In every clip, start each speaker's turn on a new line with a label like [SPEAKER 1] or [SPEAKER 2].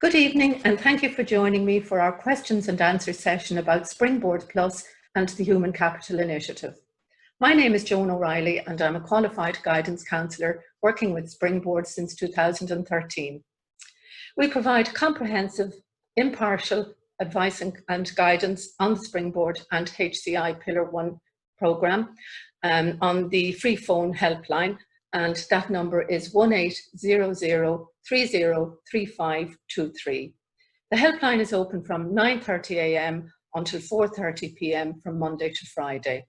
[SPEAKER 1] Good evening, and thank you for joining me for our questions and answers session about Springboard Plus and the Human Capital Initiative. My name is Joan O'Reilly, and I'm a qualified guidance counsellor working with Springboard since 2013. We provide comprehensive, impartial advice and guidance on the Springboard and HCI Pillar 1 programme on the free phone helpline, and that number is 1800 303523. The helpline is open from 9:30 a.m. until 4:30 p.m. from Monday to Friday.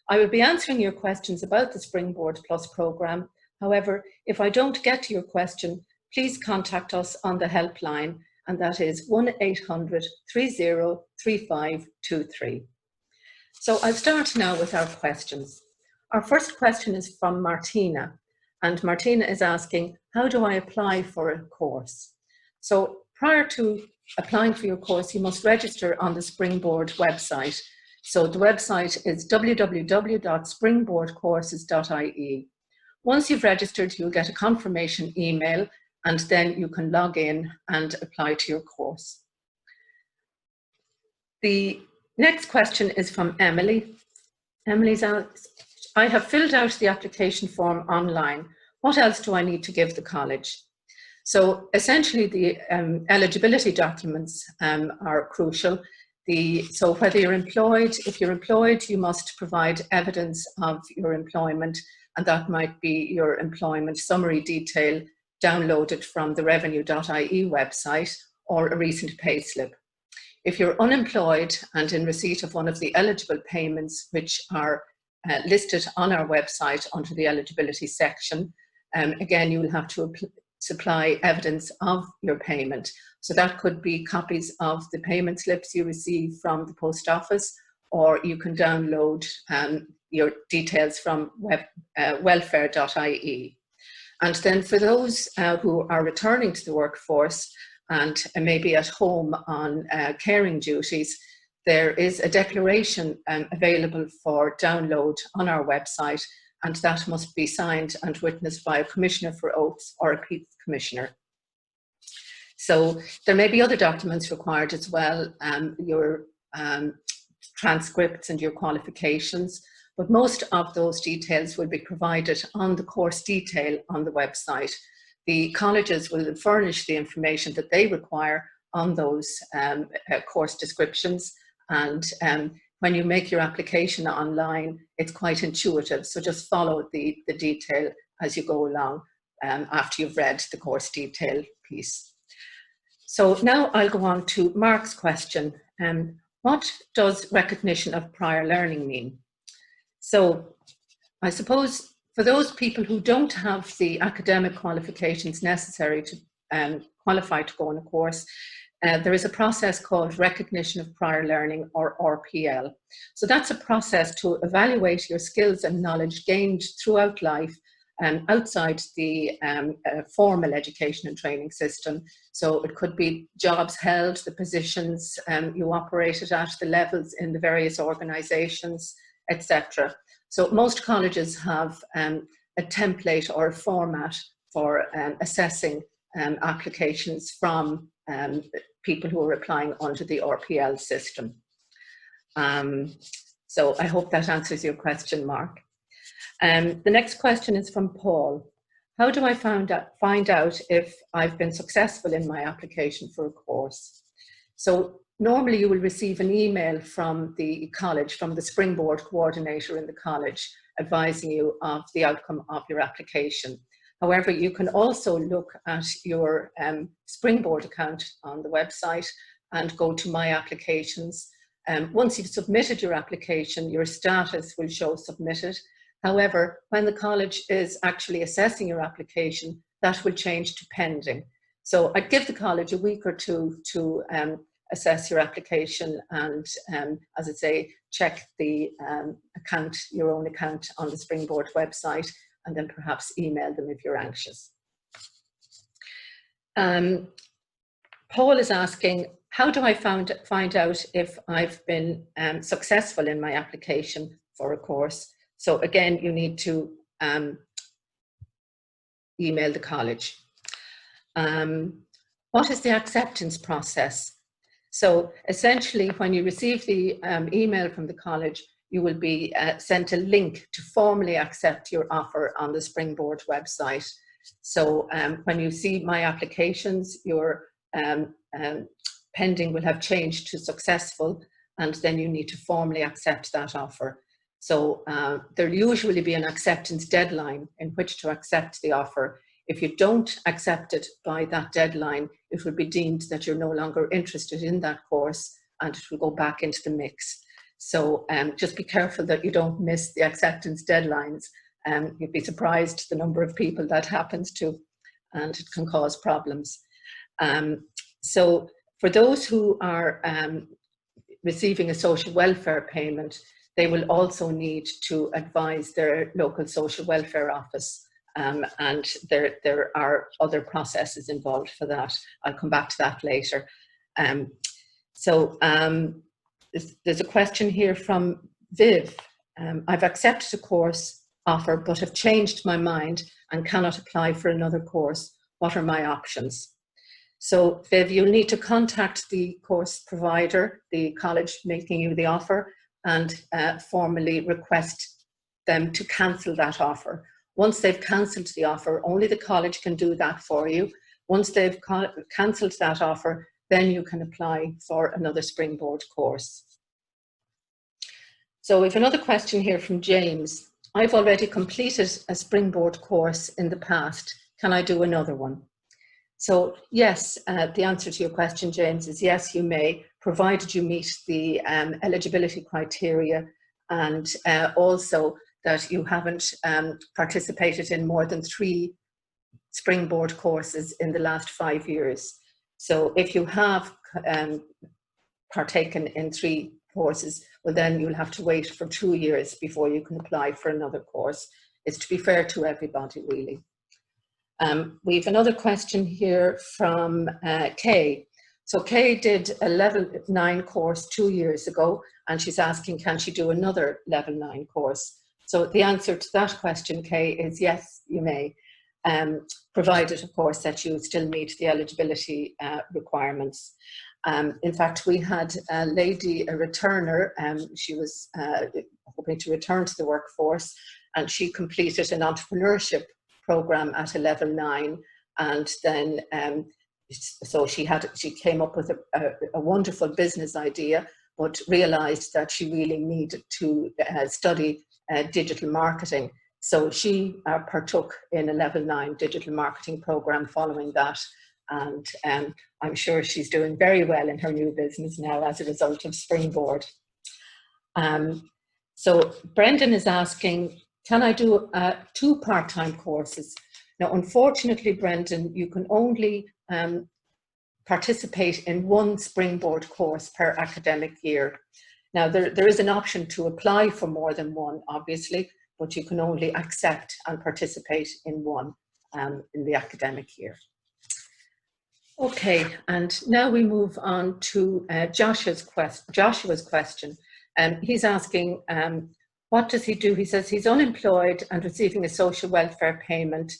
[SPEAKER 1] I will be answering your questions about the Springboard Plus programme. However, if I don't get to your question, please contact us on the helpline, and that is 1800 303523. So I'll start now with our questions. Our first question is from Martina, and Martina is asking, how do I apply for a course? So prior to applying for your course, you must register on the Springboard website. So the website is www.springboardcourses.ie. Once you've registered, you'll get a confirmation email, and then you can log in and apply to your course. The next question is from Emily. Emily's asked, I have filled out the application form online. What else do I need to give the college? So essentially the eligibility documents are crucial. So whether you're employed, if you're employed, you must provide evidence of your employment, and that might be your employment summary detail downloaded from the revenue.ie website or a recent payslip. If you're unemployed and in receipt of one of the eligible payments which are listed on our website under the eligibility section, again, you will have to supply evidence of your payment. So that could be copies of the payment slips you receive from the post office, or you can download your details from welfare.ie. And then for those who are returning to the workforce and maybe at home on caring duties, there is a declaration available for download on our website, and that must be signed and witnessed by a Commissioner for Oaths or a Peace Commissioner. So there may be other documents required as well, your transcripts and your qualifications, but most of those details will be provided on the course detail on the website. The colleges will furnish the information that they require on those course descriptions, and when you make your application online, it's quite intuitive, so just follow the detail as you go along after you've read the course detail piece. So now I'll go on to Mark's question. What does recognition of prior learning mean? So I suppose for those people who don't have the academic qualifications necessary to qualify to go on a course, there is a process called recognition of prior learning, or RPL. So that's a process to evaluate your skills and knowledge gained throughout life outside the formal education and training system. So it could be jobs held, the positions you operated at, the levels in the various organisations, etc. So most colleges have a template or a format for assessing applications from people who are applying under the RPL system. So I hope that answers your question, Mark. The next question is from Paul. How do I find out if I've been successful in my application for a course? So normally you will receive an email from the college, from the Springboard coordinator in the college, advising you of the outcome of your application. However, you can also look at your Springboard account on the website and go to My Applications. Once you've submitted your application, your status will show submitted. However, when the college is actually assessing your application, that will change to pending. So I'd give the college a week or two to assess your application and, as I say, check the account, your own account on the Springboard website, and then perhaps email them if you're anxious. Paul is asking, how do I find out if I've been successful in my application for a course? So again, you need to email the college. What is the acceptance process? So essentially, when you receive the email from the college, you will be sent a link to formally accept your offer on the Springboard website. So when you see my applications, your pending will have changed to successful, and then you need to formally accept that offer. So there'll usually be an acceptance deadline in which to accept the offer. If you don't accept it by that deadline, it will be deemed that you're no longer interested in that course, and it will go back into the mix. So just be careful that you don't miss the acceptance deadlines. You'd be surprised the number of people that happens to, and it can cause problems. So for those who are receiving a social welfare payment, they will also need to advise their local social welfare office. And there are other processes involved for that. I'll come back to that later. There's a question here from Viv. I've accepted a course offer but have changed my mind and cannot apply for another course. What are my options? So Viv, you'll need to contact the course provider, the college making you the offer, and formally request them to cancel that offer. Once they've cancelled the offer, only the college can do that for you. Once they've cancelled that offer, then you can apply for another Springboard course. So we have another question here from James. I've already completed a Springboard course in the past. Can I do another one? So yes, the answer to your question, James, is yes, you may, provided you meet the eligibility criteria, and also that you haven't participated in more than 3 Springboard courses in the last 5 years. So if you have partaken in 3 courses, well then you'll have to wait for 2 years before you can apply for another course. It's to be fair to everybody, really. We have another question here from Kay. So Kay did a level 9 course 2 years ago, and she's asking, can she do another level 9 course? So the answer to that question, Kay, is yes, you may, provided, of course, that you still meet the eligibility requirements. In fact, we had a lady, a returner, she was hoping to return to the workforce, and she completed an entrepreneurship program at a level 9, and then so she came up with a wonderful business idea, but realized that she really needed to study digital marketing. So she partook in a level 9 digital marketing program following that, and I'm sure she's doing very well in her new business now as a result of Springboard. So Brendan is asking, can I do 2 part-time courses? Now, unfortunately, Brendan, you can only participate in 1 Springboard course per academic year. Now, there is an option to apply for more than 1, obviously, but you can only accept and participate in 1 in the academic year. Okay, and now we move on to Joshua's question. He's asking, what does he do? He says he's unemployed and receiving a social welfare payment.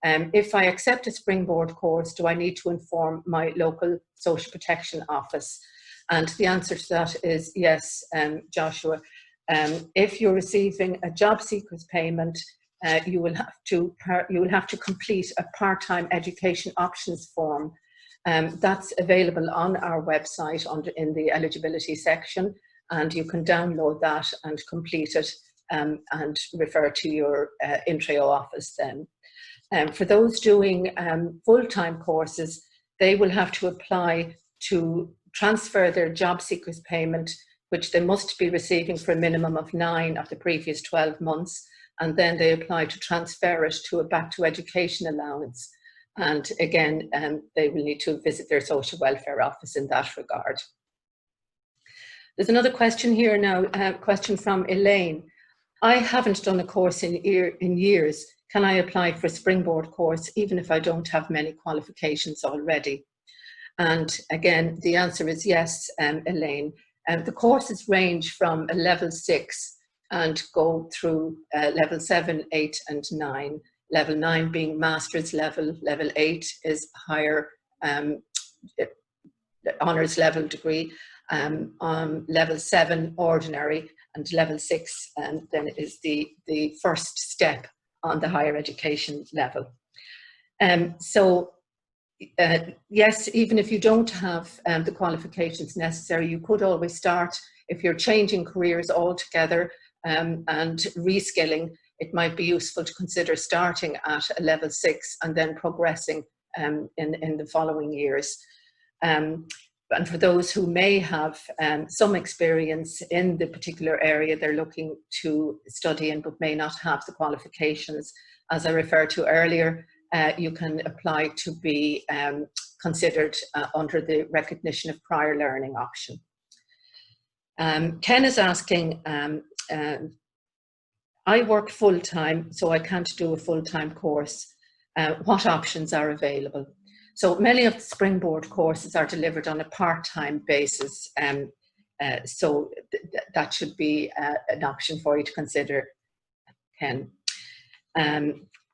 [SPEAKER 1] If I accept a Springboard course, do I need to inform my local social protection office? And the answer to that is yes, Joshua. If you're receiving a job seekers payment, you will have to complete a part-time education options form. That's available on our website in the eligibility section, and you can download that and complete it and refer to your Intreo office then. For those doing full-time courses, they will have to apply to transfer their job seekers payment, which they must be receiving for a minimum of 9 of the previous 12 months, and then they apply to transfer it to a back to education allowance. And again, they will need to visit their social welfare office in that regard. There's another question here now, a question from Elaine. I haven't done a course in years. Can I apply for a Springboard course even if I don't have many qualifications already? And again, the answer is yes, Elaine. The courses range from a level 6 and go through level 7, 8 and 9. Level 9 being master's level, level 8 is higher honours level degree, level 7 ordinary, and level 6 then is the first step on the higher education level. Yes, even if you don't have the qualifications necessary, you could always start. If you're changing careers altogether and reskilling, it might be useful to consider starting at a level 6 and then progressing in the following years. And for those who may have some experience in the particular area they're looking to study in but may not have the qualifications, as I referred to earlier, you can apply to be considered under the recognition of prior learning option. Ken is asking, I work full-time, so I can't do a full-time course. What options are available? So many of the Springboard courses are delivered on a part-time basis, so that should be an option for you to consider, Ken.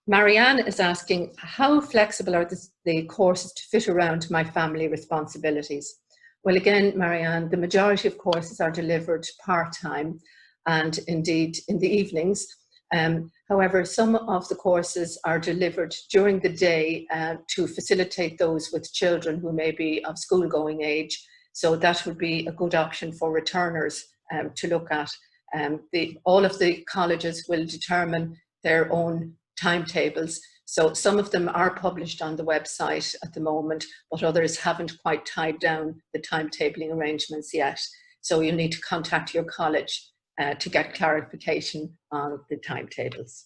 [SPEAKER 1] Marianne is asking, how flexible are the courses to fit around my family responsibilities? Well, again, Marianne, the majority of courses are delivered part-time and indeed in the evenings. However, some of the courses are delivered during the day to facilitate those with children who may be of school-going age. So that would be a good option for returners to look at. All of the colleges will determine their own timetables. So some of them are published on the website at the moment, but others haven't quite tied down the timetabling arrangements yet. So you need to contact your college to get clarification on the timetables.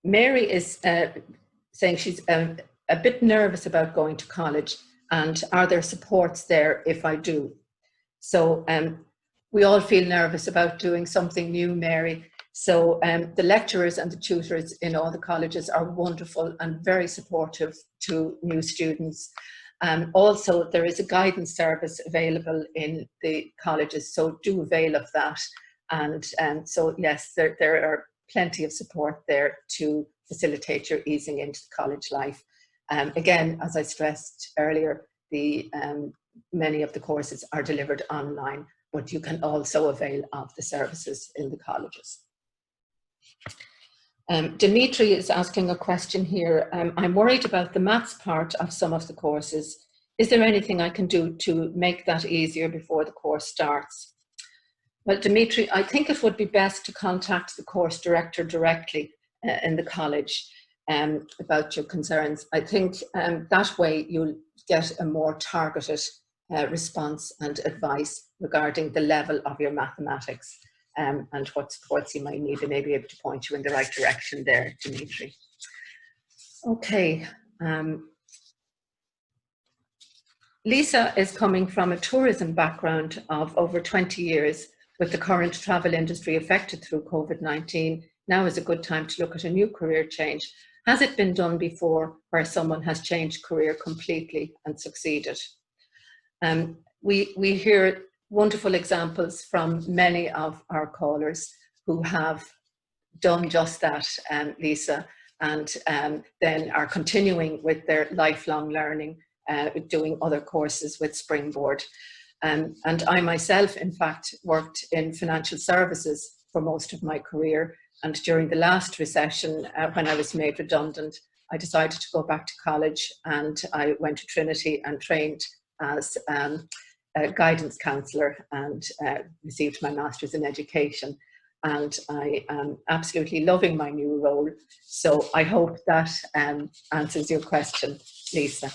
[SPEAKER 1] Mary is saying she's a bit nervous about going to college, and are there supports there if I do? So we all feel nervous about doing something new, Mary. So the lecturers and the tutors in all the colleges are wonderful and very supportive to new students. Also, there is a guidance service available in the colleges, so do avail of that. And so, yes, there are plenty of support there to facilitate your easing into college life. Again, as I stressed earlier, many of the courses are delivered online, but you can also avail of the services in the colleges. Dimitri is asking a question here. I'm worried about the maths part of some of the courses. Is there anything I can do to make that easier before the course starts? Well, Dimitri, I think it would be best to contact the course director directly in the college about your concerns. I think that way you'll get a more targeted response and advice regarding the level of your mathematics. And what supports you might need, and may be able to point you in the right direction there, Dimitri. Okay. Lisa is coming from a tourism background of over 20 years. With the current travel industry affected through COVID-19, now is a good time to look at a new career change. Has it been done before where someone has changed career completely and succeeded? We hear wonderful examples from many of our callers who have done just that, Lisa, and then are continuing with their lifelong learning, doing other courses with Springboard. And I myself, in fact, worked in financial services for most of my career. And during the last recession, when I was made redundant, I decided to go back to college, and I went to Trinity and trained as a guidance counsellor and received my master's in education. And I am absolutely loving my new role. So I hope that answers your question, Lisa.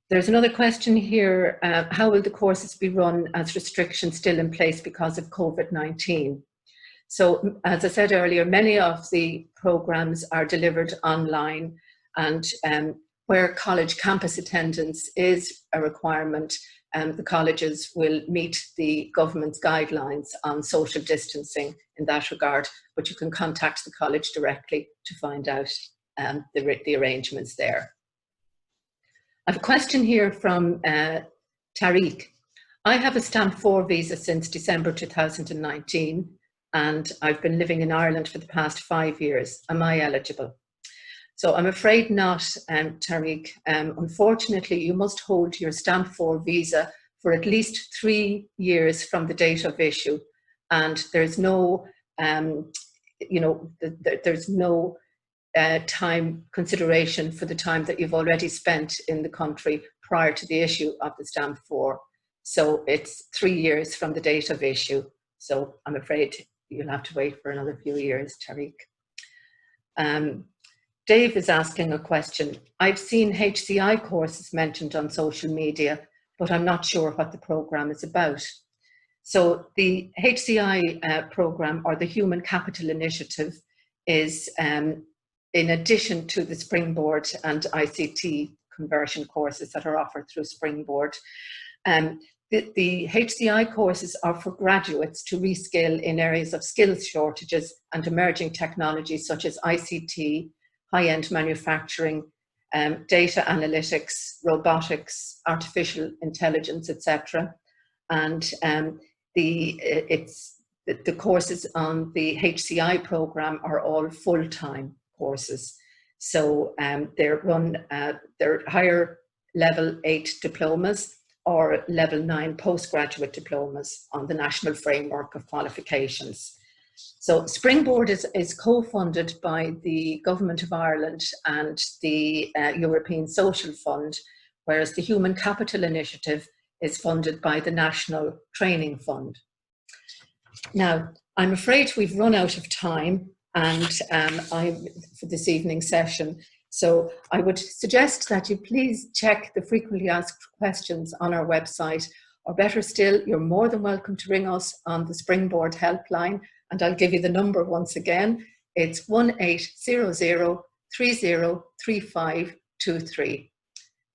[SPEAKER 1] There's another question here. How will the courses be run as restrictions still in place because of COVID-19? So as I said earlier, many of the programs are delivered online, and where college campus attendance is a requirement, the colleges will meet the government's guidelines on social distancing in that regard, but you can contact the college directly to find out the arrangements there. I have a question here from Tariq. I have a stamp 4 visa since December 2019, and I've been living in Ireland for the past 5 years. Am I eligible? So I'm afraid not, Tariq. Unfortunately, you must hold your Stamp 4 visa for at least 3 years from the date of issue, and there's no, there's no time consideration for the time that you've already spent in the country prior to the issue of the Stamp 4. So it's 3 years from the date of issue. So I'm afraid you'll have to wait for another few years, Tariq. Dave is asking a question. I've seen HCI courses mentioned on social media, but I'm not sure what the program is about. So the HCI program, or the Human Capital Initiative, is in addition to the Springboard and ICT conversion courses that are offered through Springboard. The HCI courses are for graduates to reskill in areas of skills shortages and emerging technologies such as ICT, high-end manufacturing, data analytics, robotics, artificial intelligence, etc. And the courses on the HCI program are all full-time courses. So they're higher level 8 diplomas or level 9 postgraduate diplomas on the national framework of qualifications. So Springboard is co-funded by the Government of Ireland and the European Social Fund, whereas the Human Capital Initiative is funded by the National Training Fund. Now, I'm afraid we've run out of time for this evening's session. So I would suggest that you please check the frequently asked questions on our website, or better still, you're more than welcome to ring us on the Springboard helpline, and I'll give you the number once again. It's 1800 303523.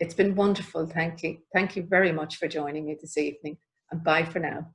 [SPEAKER 1] It's been wonderful, thank you. Thank you very much for joining me this evening, and bye for now.